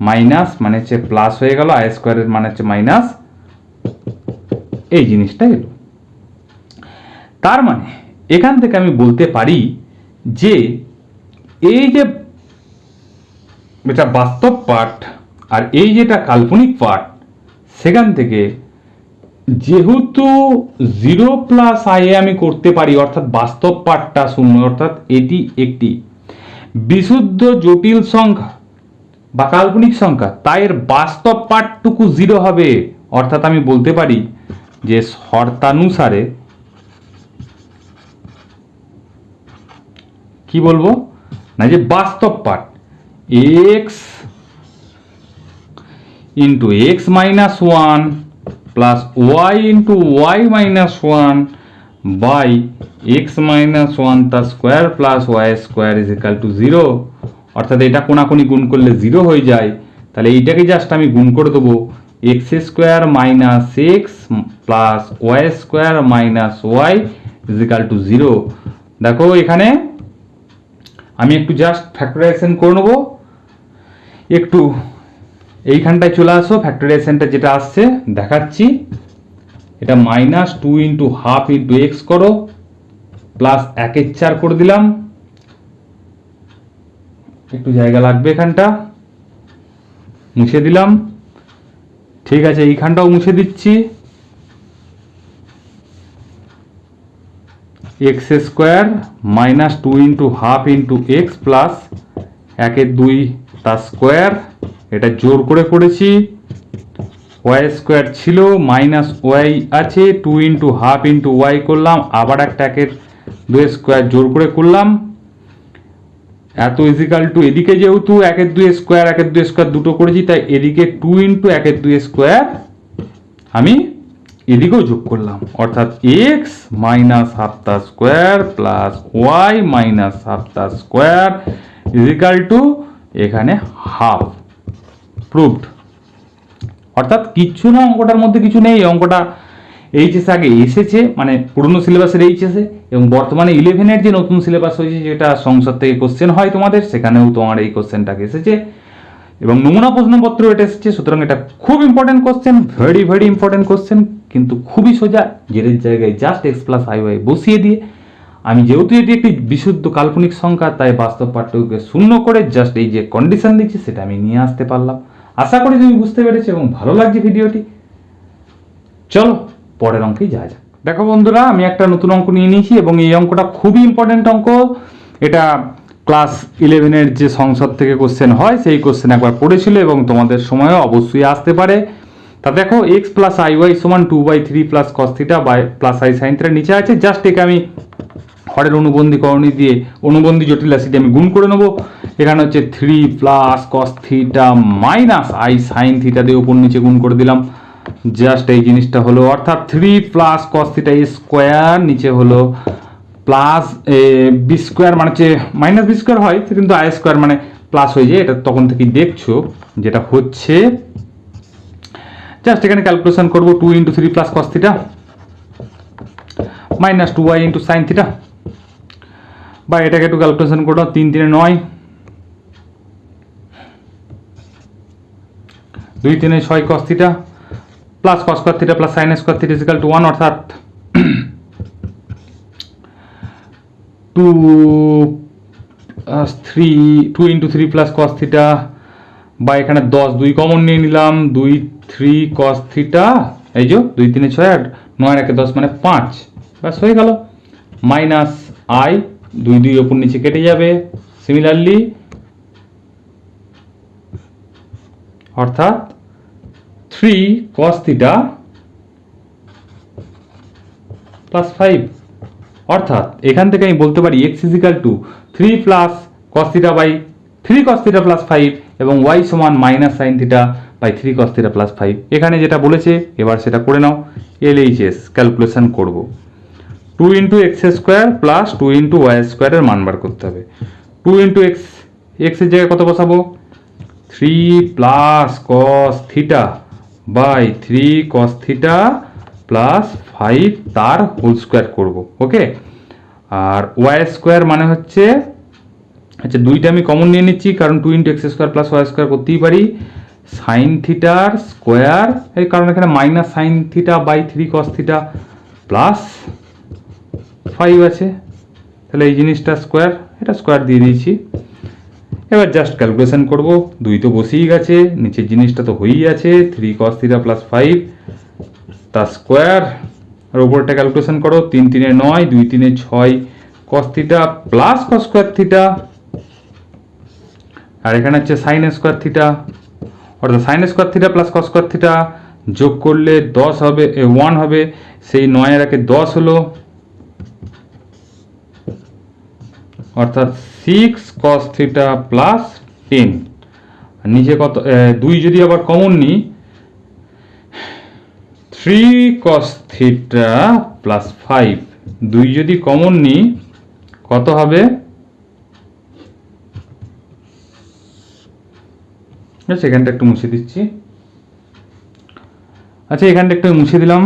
মাইনাস মানে হচ্ছে প্লাস হয়ে গেল, আই স্কোয়ারের মানে হচ্ছে মাইনাস, এই জিনিসটা এলো। তার মানে এখান থেকে আমি বলতে পারি যে এই যে এটা বাস্তব পার্ট আর এই যেটা কাল্পনিক পার্ট, সেখান থেকে যেহেতু 0 প্লাস আই এ আমি করতে পারি, অর্থাৎ বাস্তব পার্টটা শূন্য, অর্থাৎ এটি একটি বিশুদ্ধ জটিল সংখ্যা বা কাল্পনিক সংখ্যা, তাই এর বাস্তব পার্টটুকু 0 হবে। অর্থাৎ আমি বলতে পারি যে শর্তানুসারে কি বলবো না, যে বাস্তব part x into x minus one plus y into y minus one by x minus one তার square plus y square is equal to 0। অর্থাৎ এটা কোনাকুনি গুণ করলে 0 হয়ে যায়, তাহলে এইটাকে জাস্ট আমি গুণ করে দেবো, x square minus x plus y square minus y is equal to 0। দেখো এখানে আমি একটু জাস্ট ফ্যাক্টরাইজেশন করে নেবো, একটু এইখানটায় চলে আসো, ফ্যাক্টরাইজেশনটা যেটা আসছে দেখাচ্ছি। এটা -2 ইন্টু হাফ ইন্টু এক্স করো, প্লাস 1/4 করে দিলাম, একটু জায়গা লাগবে এখানটা, মুছে দিলাম। ঠিক আছে, এইখানটাও মুছে দিচ্ছি। X square -2 into half into x plus 1/2 তার স্কোয়ার, এটা জোর করে করেছি। ওয়াই স্কোয়ার ছিল মাইনাস ওয়াই আছে, 2 ইন্টু হাফ ইন্টু ওয়াই করলাম, আবার একটা 1/2 স্কোয়ার জোর করে করলাম। এত ইজিক্যাল টু, এদিকে যেহেতু 1/2 স্কোয়ার দুটো করেছি, তাই এদিকে 2 ইন্টু 1/2 স্কোয়ার আমি এদিকেও যোগ করলাম, অর্থাৎ এক্স মাইনাস হাফ তার square plus y minus half তার স্কোয়ার ইজিক্যাল টু এখানে হাফ। প্রুভড। অর্থাৎ কিচ্ছু না, অঙ্কটার মধ্যে কিছু নেই। অঙ্কটা এইচএস আগে এসেছে, মানে পুরনো সিলেবাসের এইচএসে, এবং বর্তমানে 11-এর যে নতুন সিলেবাস হয়েছে, যেটা সংসদ থেকে কোশ্চেন হয় তোমাদের, সেখানেও তোমার এই কোশ্চেনটাকে এসেছে, এবং নমুনা প্রশ্নপত্র এটা এসেছে। সুতরাং এটা খুব important question, very very important question, কিন্তু খুবই সোজা। জেরের জায়গায় just x plus i y বসিয়ে দিয়ে, আমি যেহেতু এটি একটি বিশুদ্ধ কাল্পনিক সংখ্যা, তাই বাস্তব পাঠ্যকে শূন্য করে জাস্ট এই যে কন্ডিশন দিচ্ছি সেটা আমি নিয়ে আসতে পারলাম। আশা করি তুমি বুঝতে পেরেছো এবং ভালো লাগছে ভিডিওটি। চলো পরের অঙ্কেই যাওয়া যাক। দেখো বন্ধুরা, আমি একটা নতুন অঙ্ক নিয়ে নিয়েছি, এবং এই অঙ্কটা খুবই ইম্পর্টেন্ট অঙ্ক। এটা ক্লাস 11-এর যে সংসদ থেকে কোশ্চেন হয়, সেই কোশ্চেন একবার পড়েছিল, এবং তোমাদের সময়ও অবশ্যই আসতে পারে। তা দেখো, এক্স প্লাস আই ওয়াই সমান 2/3 plus cos theta by plus i sine theta নিচে আছে। জাস্ট একে আমি হরের অনুবন্ধীকরণী দিয়ে অনুবন্ধী জটিল রাশি দিয়ে আমি গুণ করে নেবো। এখানে হচ্ছে 3 plus cos theta minus I sine theta দিয়ে উপর নিচে গুণ করে দিলাম। জাস্ট এই জিনিসটা হলো, অর্থাৎ 3 প্লাস কস থিটা স্কোয়ার, নিচে হলো প্লাস বি স্কোয়ার, মানে হচ্ছে মাইনাস বি স্কোয়ার হয়, কিন্তু আই স্কোয়ার মানে প্লাস হয়ে যায়। এটা তখন থেকেই দেখছো যেটা হচ্ছে। জাস্ট এখানে ক্যালকুলেশন করবো, 2 into 3 plus cos theta minus 2y into sine theta, বা এটাকে একটু ক্যালকুলেশন করো, 3 3 9, 2 3 6 cos theta plus cos square theta plus sine square theta equal to 1, অর্থাৎ 2 ইন্টু 3 প্লাস কস থিটা, বা এখানে 10 2 কমন নিয়ে নিলাম, 2 3 কস থিটা, এই যে 2 3 6 আর 9 1 10 মানে 5, ব্যাস হয়ে গেল। মাইনাস আই, 2 2 ওপর নিচে কেটে যাবে, সিমিলারলি, অর্থাৎ 3 cos থিটা প্লাস 5, অর্থাৎ এখান থেকে আমি বলতে পারি x equal to 3 plus cos theta by 3 cos theta plus 5, এবং y সমান minus sine theta by 3 cos theta plus 5। এখানে যেটা বলেছে এবার সেটা করে নাও। LHS ক্যালকুলেশন করব, 2 into x square plus 2 into y স্কোয়ারের মান বার করতে হবে। 2 ইন্টু এক্স, এক্সের জায়গায় কত বসাবো, 3 plus cos theta by 3 cos theta plus 5 তার হোল স্কোয়ার করব। ওকে, আর ওয়াই স্কোয়ার মানে হচ্ছে, আচ্ছা দুইটা আমি কমন নিয়ে নিচ্ছি, কারণ 2 into x square plus y square করতেই পারি, সাইন থিটার স্কোয়ার, এই কারণ এখানে minus sine theta by 3 cos theta plus 5 আছে, তাহলে এই জিনিসটা স্কোয়ার, এটা স্কোয়ার দিয়ে দিয়েছি। এবার জাস্ট ক্যালকুলেশন করব, 2 তো বসেই গেছে, নিচের জিনিসটা তো হয়েই আছে, 3 cos থিটা প্লাস 5 তার স্কোয়ার, আর উপরটা ক্যালকুলেশন করো, 3 3 9, 2 3 6 cos theta plus cos square theta, আর এখানে হচ্ছে সাইন স্কোয়ার থিটা, অর্থাৎ sine square theta plus cos square theta যোগ করলে 10 হবে, 1 হবে, সেই 9 এর 10 হলো, অর্থাৎ 6 cos থিটা প্লাস 10, আর নিচে কত, 2 যদি আবার কমন নিই, 3 cos থিটা প্লাস 5, 2 যদি কমন নিই কত হবে, এখানটা একটু মুছে দিচ্ছি। আচ্ছা এখানটা একটু মুছে দিলাম।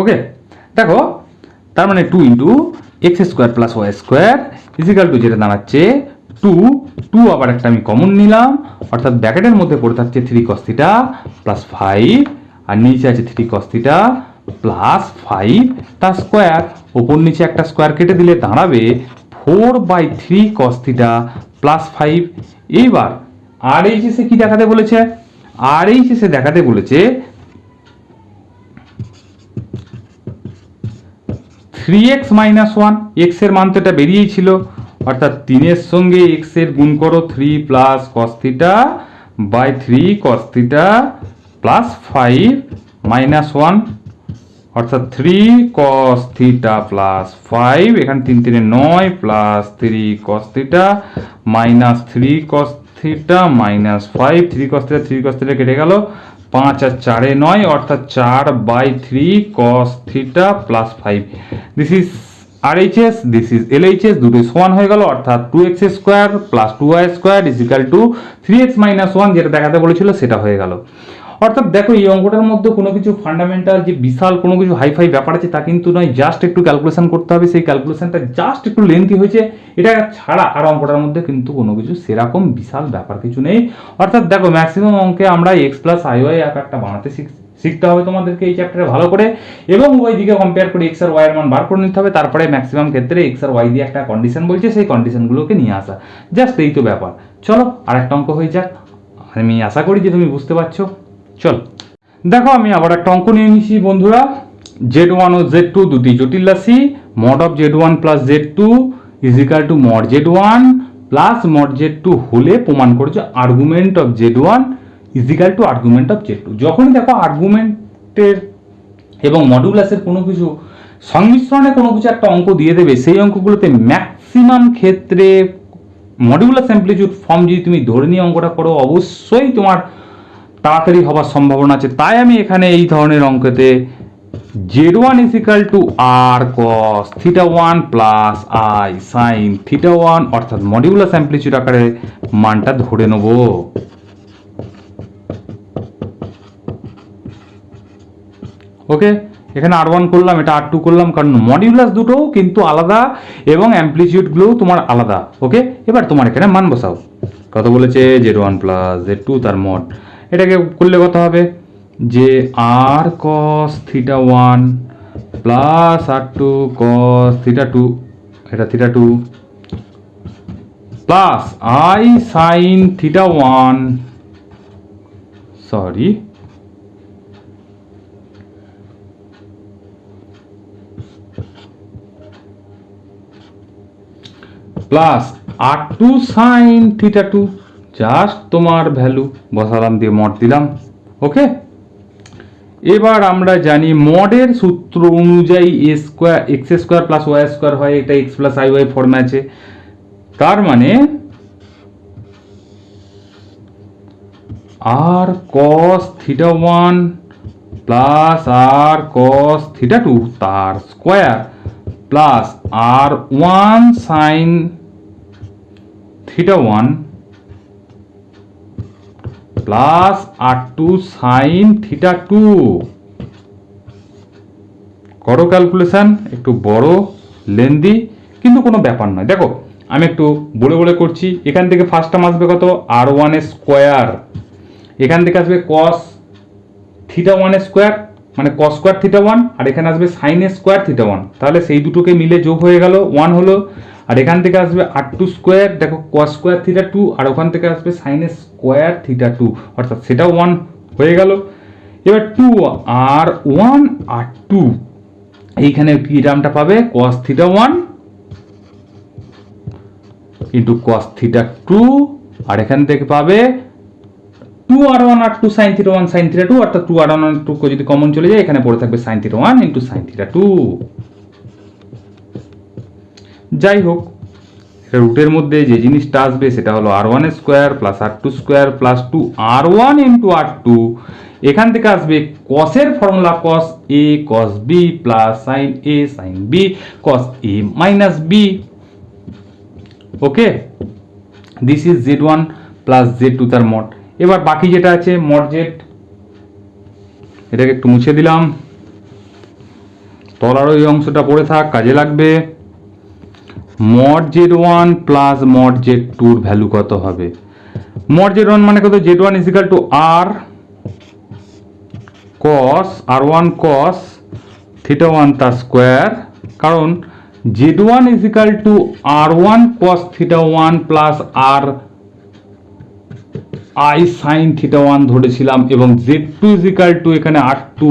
ওকে, দেখো তার মানে 2 into x square plus y square is equal to যেটা দাঁড়াচ্ছে টু টু আবার একটা আমি কমন নিলাম, অর্থাৎ ব্র্যাকেটের মধ্যে পড়ে থাকছে 3 cos থিটা প্লাস 5, আর নিচে আছে 3 cos থিটা প্লাস 5 তার স্কোয়ার, ওপর নিচে একটা স্কোয়ার কেটে দিলে দাঁড়াবে 4/3 cos থিটা প্লাস 5। এইবার আর এইচএসে কি দেখাতে বলেছে? আর এইচএসে দেখাতে বলেছে 3x মাইনাস 1, এক্স এর মান তো এটা বেরিয়েই ছিল, অর্থাৎ 3 এর সঙ্গে x এর গুণ করো 3 plus cos theta by 3 cos theta plus 5 minus 1, অর্থাৎ 3 cos থিটা প্লাস 5, এখানে 3 3 9 plus 3 cos theta minus 3 cos theta minus 5, 3 cos theta 3 cos theta কেটে গেল, 5 আর 4 9, অর্থাৎ 4/3 cos theta plus 5। This is RHS, this is LHS, দুটোই সমান হয়ে গেল, অর্থাৎ 2x square plus 2y square is equal two 3x minus 1, যেটা দেখাতে বলেছিল সেটা হয়ে গেল। অর্থাৎ দেখো এই অঙ্কটার মধ্যে কোনো কিছু ফান্ডামেন্টাল যে বিশাল কোনো কিছু হাইফাই ব্যাপার আছে তা কিন্তু নয়, জাস্ট একটু ক্যালকুলেশন করতে হবে, সেই ক্যালকুলেশনটা জাস্ট একটু লেন্থি হয়েছে, এটা ছাড়া আর অঙ্কটার মধ্যে কিন্তু কোনো কিছু সেরকম বিশাল ব্যাপার কিছু নেই। অর্থাৎ দেখো ম্যাক্সিমাম অঙ্কে আমরা x প্লাস iy আকারটা বানাতে শিখতে হবে তোমাদেরকে এই চ্যাপ্টারে ভালো করে, এবং ওই দিকে কম্পেয়ার করে x আর y এর মান বার করে নিতে হবে, তারপরে ম্যাক্সিমাম ক্ষেত্রে x আর y দিয়ে একটা কন্ডিশন বলছে, সেই কন্ডিশনগুলোকে নিয়ে আসা, জাস্ট এই তো ব্যাপার। চলো আর একটা অঙ্ক হয়ে যাক, আমি আশা করি যে তুমি বুঝতে পারছো। চল দেখো আমি আবার একটা অঙ্ক নিয়ে নিছি বন্ধুরা, z1 ও z2 দুটি জটিল রাশি, mod of z1 plus z2 is equal two mod z1 plus mod z2 হলে প্রমাণ করছে argument of z1 is equal two argument of z2। যখনই দেখো আর্গুমেন্টের এবং মডুলাসের কোনো কিছু সংমিশ্রণে কোনো কিছু একটা অঙ্ক দিয়ে দেবে, সেই অঙ্কগুলোতে ম্যাক্সিমাম ক্ষেত্রে মডুলাস অ্যামপ্লিটিউড ফর্ম যদি তুমি ধরে নিয়ে অঙ্কটা করো, অবশ্যই তোমার তাড়াতাড়ি হবার সম্ভাবনা আছে। তাই আমি এখানে এই ধরনের অঙ্কতে z1 is equal two r cos theta 1 plus i sin theta 1, অর্থাৎ মডিউলাস অ্যামপ্লিটিউড আকারে মানটা ধরে নেব। ওকে, এখানে r1 করলাম, এটা r2 করলাম, কারণ মডিউলাস দুটো কিন্তু আলাদা এবং অ্যামপ্লিটিউডগুলোও তোমার আলাদা। ওকে, এবার তোমার এখানে মান বসাও, কত বলেছে z1 প্লাস z2 তার মড, এটাকে করলে কত হবে যে r cos theta 1 plus r2 cos theta 2, এটা theta 2 plus i sin theta 1, sorry plus r2 sin theta 2, just তোমার ভ্যালু বসালাম, দিয়ে মড দিলাম। ওকে, এবার আমরা জানি মডের সূত্র অনুযায়ী a square x square plus y square হয়, এটা এক্স প্লাস আই ওয়াই ফর্মে আছে, তার মানে আর cos থিটা 1 প্লাস আর cos থিটা 2 তার square plus r1 sin theta 1 plus r2 sin theta 2। করো ক্যালকুলেশন, একটু বড় লেন্দি কিন্তু কোনো ব্যাপার নয়। দেখো আমি একটু বলে বলে করছি, এখান থেকে ফার্স্ট টার্ম আসবে কত r1 এর স্কোয়ার, এখান থেকে আসবে cos থিটা 1 এর স্কোয়ার মানে cos স্কোয়ার থিটা 1, আর এখানে আসবে sin স্কোয়ার থিটা 1, তাহলে সেই দুটোকে মিলে যোগ হয়ে গেল 1 হলো, আর এখান থেকে আসবে r2 স্কোয়ার, দেখো cos স্কোয়ার থিটা 2, আর ওখান থেকে আসবে sin স্কোয়ার থিটা 2, অর্থাৎ সেটাও 1 হয়ে গেল। এবার 2 r1 r2, এইখানে কি টার্মটা পাবে cos theta 1 into cos theta 2, আর এখান থেকে পাবে 2r1 r2 sin theta 1 sin theta 2, অর্থাৎ 2r1 r2 যদি কমন চলে যায় এখানে পড়ে থাকবে sin theta 1 into sin theta 2। যাই হোক, রুটের মধ্যে যে জিনিসটা আসবে সেটা হলো r1 square plus r2 square plus 2r1 into r2, এখান থেকে আসবে cos এর formula cos a cos b plus sin a sin b cos a minus b। Okay, this is z1 plus z2 তার মড। এবার বাকি যেটা আছে mod z, এটাকে একটু মুছে দিলাম, তলার ওই অংশটা পড়ে থাক, কাজে লাগবে। Mod z one plus mod z টুর ভ্যালু কত হবে? মড জেড ওয়ান মানে কত? Z one is equal to r cos r one cos theta one তার স্কোয়ার, কারণ z one is equal to r one cos theta one plus r i sine theta one ধরেছিলাম, এবং z two is equal to এখানে r two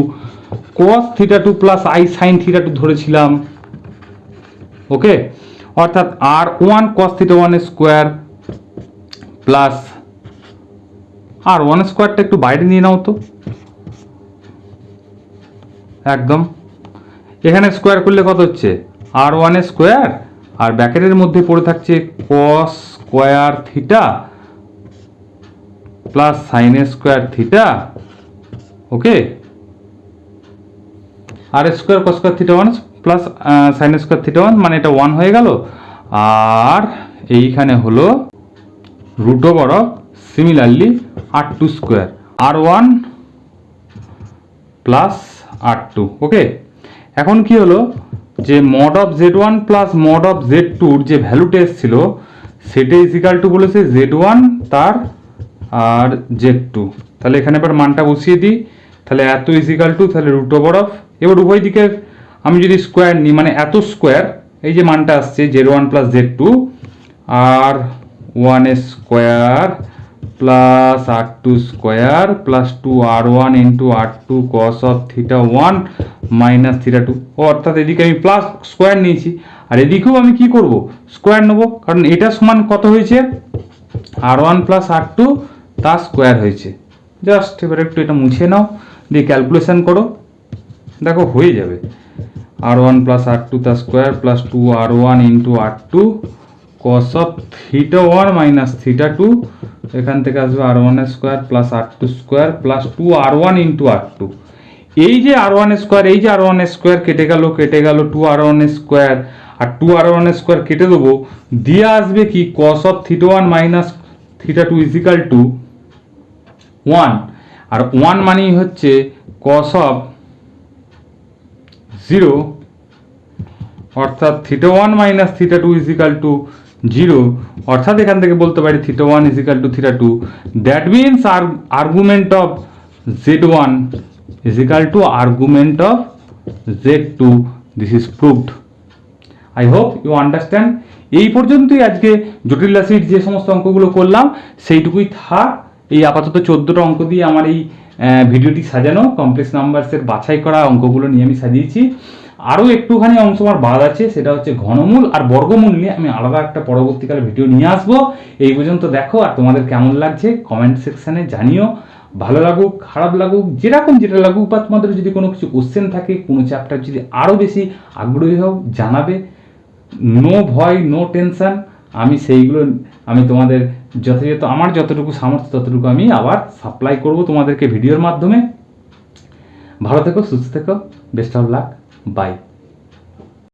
cos theta two plus i sine theta two ধরেছিলাম। Okay, অর্থাৎ r one cos theta ওয়ানের square plus আর one স্কোয়ারটা একটু বাইরে নিয়ে নাও তো, একদম এখানে স্কোয়ার করলে কত হচ্ছে? আর ওয়ানের স্কোয়ার, আর ব্র্যাকেটের মধ্যে পড়ে থাকছে cos square theta plus sine square theta. Okay, r square cos square theta one plus sine square theta one, মানে এটা ওয়ান হয়ে গেল। আর এইখানে হলো root over of similarly r two square, r one plus r two. Okay, এখন কি হলো যে mod of z one plus mod of z টুর যে ভ্যালুটা এসেছিল সেটা ইজিক্যাল টু বলেছে জেড ওয়ান তার আর জেড টু। তাহলে এখানে এবার মানটা বসিয়ে দিই, তাহলে এত ইজিক্যাল টু, তাহলে রুট ওভার অফ, এবার উভয় দিকে আমি যদি স্কোয়ার নিই মানে এত স্কোয়ার, এই যে মানটা আসছে z one plus z two r one square plus r two square plus two r one into r two cos of theta one minus theta two. অর্থাৎ এদিকে আমি প্লাস স্কোয়ার নিয়েছি, আর এদিকেও আমি কি করব? স্কোয়ার নেবো, কারণ এটা সমান কত হয়েছে? আর ওয়ান প্লাস আর টু তার স্কোয়ার হয়েছে। জাস্ট এবার একটু এটা মুছে নাও, দিয়ে ক্যালকুলেশন করো, দেখো হয়ে যাবে। R one plus r two তার square plus two r one into r two cos of theta one minus theta two, এখান থেকে আসবে r one square plus r two square plus two r one into r two. এই যে আর one square, এই যে আর one square কেটে গেল two r one square, আর টু আর ওয়ান স্কোয়ার কেটে দেবো, দিয়ে আসবে কি cos of theta one minus theta two is equal to one, আর ওয়ান মানেই হচ্ছে কস অফ জিরো, অর্থাৎ theta one minus theta two is equal to zero. অর্থাৎ এখান থেকে বলতে পারি theta one is equal to theta two, that means argument of z one is equal to argument of z two. This is proved. I hope you understand. এই পর্যন্তই আজকে জটিল রাশির যে সমস্ত অঙ্কগুলো করলাম সেইটুকুই থাক। এই আপাতত 14টা অঙ্ক দিয়ে আমার এই ভিডিওটি সাজানো, কমপ্লেক্স নাম্বারসের বাছাই করা অঙ্কগুলো নিয়ে আমি সাজিয়েছি। আরও একটুখানি অংশ আমার বাদ আছে, সেটা হচ্ছে ঘনমূল আর বর্গমূল নিয়ে আমি আলাদা একটা পরবর্তীকালে ভিডিও নিয়ে আসবো। এই পর্যন্ত দেখো, আর তোমাদের কেমন লাগছে কমেন্ট সেকশানে জানিও। ভালো লাগুক খারাপ লাগুক যেরকম যেটা লাগুক, বা তোমাদের যদি কোনো কিছু কোশ্চেন থাকে, কোনো চ্যাপ্টার যদি আরও বেশি আগ্রহী হও জানাবে। নো ভয়, নো টেনশন, আমি সেইগুলো আমি তোমাদের যথাযথ আমার যতটুকু সামর্থ্য ততটুকু আমি আবার সাপ্লাই করব তোমাদেরকে ভিডিওর মাধ্যমে। ভালো থেকো, সুস্থ থেকো, বেস্ট অফ লাক, বাই।